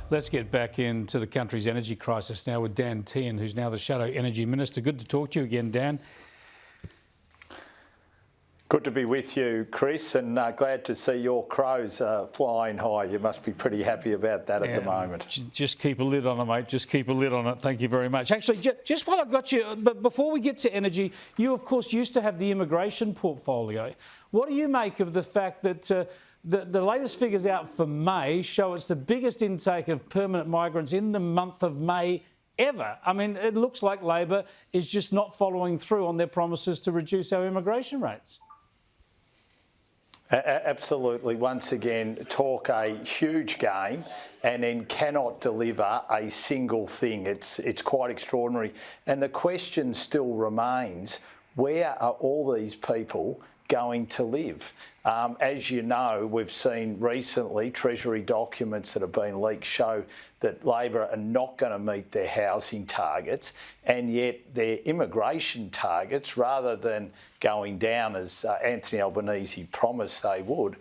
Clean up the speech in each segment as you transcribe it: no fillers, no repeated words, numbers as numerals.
Let's get back into the country's energy crisis now with Dan Tehan, who's now the Shadow Energy Minister. Good to talk to you again, Dan. Good to be with you, Chris, and glad to see your crows flying high. You must be pretty happy about that at the moment. Just keep a lid on it, mate. Just keep a lid on it. Thank you very much. Actually, just while I've got you, but before we get to energy, you, of course, used to have the immigration portfolio. What do you make of the fact that the latest figures out for May show it's the biggest intake of permanent migrants in the month of May ever? I mean, it looks like Labor is just not following through on their promises to reduce our immigration rates. Absolutely. Once again, talk a huge game and then cannot deliver a single thing. It's quite extraordinary. And the question still remains, where are all these people going to live? As you know, we've seen recently Treasury documents that have been leaked show that Labor are not going to meet their housing targets, and yet their immigration targets, rather than going down as Anthony Albanese promised they would,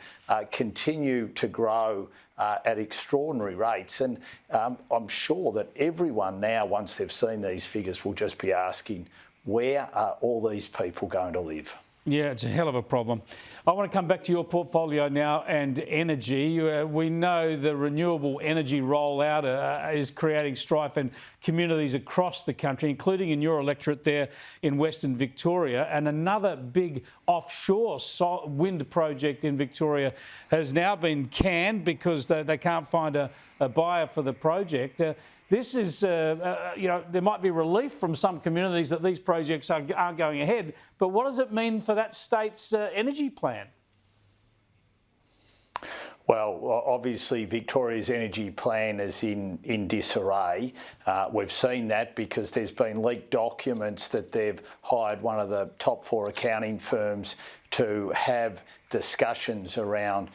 continue to grow at extraordinary rates. And I'm sure that everyone now, once they've seen these figures, will just be asking, where are all these people going to live? Yeah, it's a hell of a problem. I want to come back to your portfolio now and energy. We know the renewable energy rollout is creating strife in communities across the country, including in your electorate there in Western Victoria. And another big offshore wind project in Victoria has now been canned because they can't find a buyer for the project. This is, there might be relief from some communities that these projects aren't going ahead, but what does it mean for that state's energy plan? Well, obviously Victoria's energy plan is in disarray. We've seen that because there's been leaked documents that they've hired one of the top 4 accounting firms to have discussions around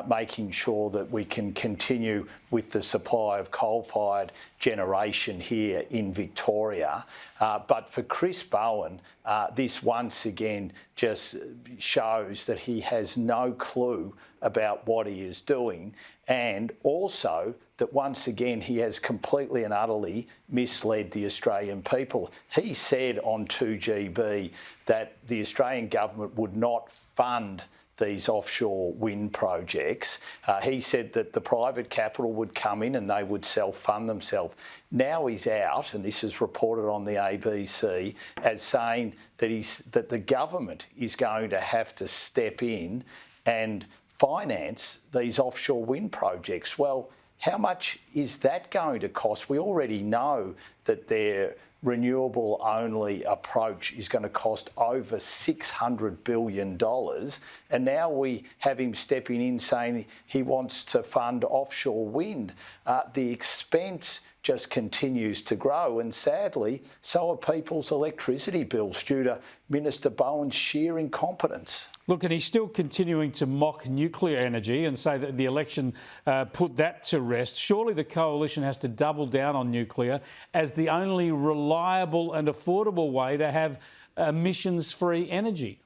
making sure that we can continue with the supply of coal-fired generation here in Victoria. But for Chris Bowen, this once again just shows that he has no clue about what he is doing, and also that once again he has completely and utterly misled the Australian people. He said on 2GB that the Australian government would not fund these offshore wind projects. He said that the private capital would come in and they would self-fund themselves. Now he's out, and this is reported on the ABC, as saying that the government is going to have to step in and finance these offshore wind projects. Well, how much is that going to cost? We already know that their renewable-only approach is going to cost over $600 billion, and now we have him stepping in saying he wants to fund offshore wind. The expense just continues to grow, and sadly, so are people's electricity bills due to Minister Bowen's sheer incompetence. Look, and he's still continuing to mock nuclear energy and say that the election put that to rest. Surely the coalition has to double down on nuclear as the only reliable and affordable way to have emissions-free energy.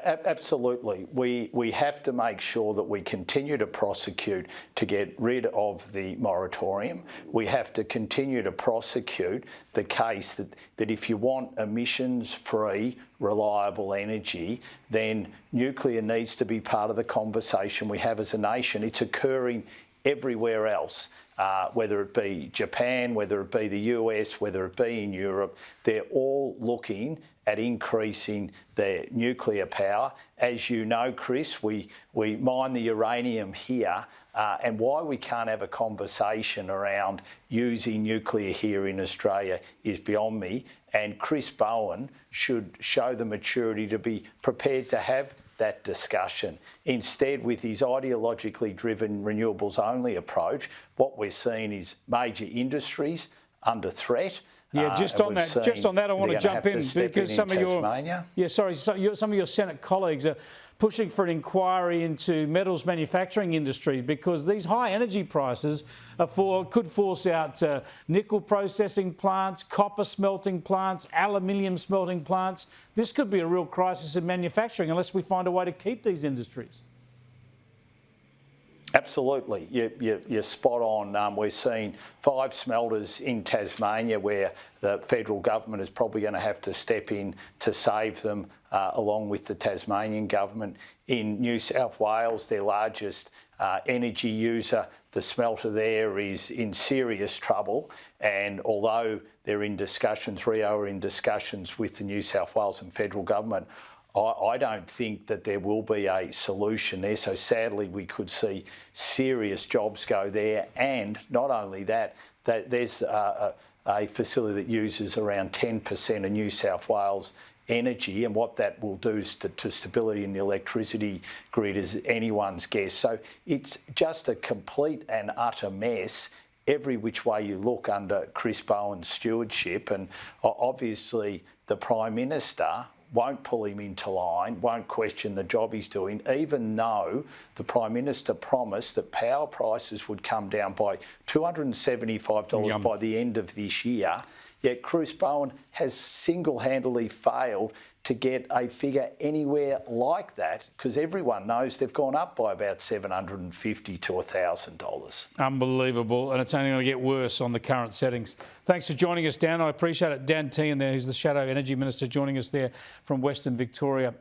Absolutely. We have to make sure that we continue to prosecute to get rid of the moratorium. We have to continue to prosecute the case that if you want emissions-free, reliable energy, then nuclear needs to be part of the conversation we have as a nation. It's occurring everywhere else. Whether it be Japan, whether it be the US, whether it be in Europe, they're all looking at increasing their nuclear power. As you know, Chris, we mine the uranium here, and why we can't have a conversation around using nuclear here in Australia is beyond me, and Chris Bowen should show the maturity to be prepared to have that discussion. Instead, with his ideologically driven renewables-only approach, what we're seeing is major industries under threat. Yeah, just on that, I want to jump in because some of your Senate colleagues are pushing for an inquiry into metals manufacturing industries because these high energy prices could force out nickel processing plants, copper smelting plants, aluminium smelting plants. This could be a real crisis in manufacturing unless we find a way to keep these industries. Absolutely, you're spot on. We're seeing 5 smelters in Tasmania where the federal government is probably going to have to step in to save them, along with the Tasmanian government. In New South Wales, their largest energy user, the smelter there, is in serious trouble. And although they're in discussions, Rio are in discussions with the New South Wales and federal government, I don't think that there will be a solution there. So sadly, we could see serious jobs go there. And not only that, there's a facility that uses around 10% of New South Wales energy, and what that will do to stability in the electricity grid is anyone's guess. So it's just a complete and utter mess every which way you look under Chris Bowen's stewardship. And obviously the Prime Minister won't pull him into line, won't question the job he's doing, even though the Prime Minister promised that power prices would come down by $275 by the end of this year. Yet Chris Bowen has single-handedly failed to get a figure anywhere like that, because everyone knows they've gone up by about $750 to $1,000. Unbelievable, and it's only going to get worse on the current settings. Thanks for joining us, Dan. I appreciate it. Dan Tehan there, who's the Shadow Energy Minister, joining us there from Western Victoria.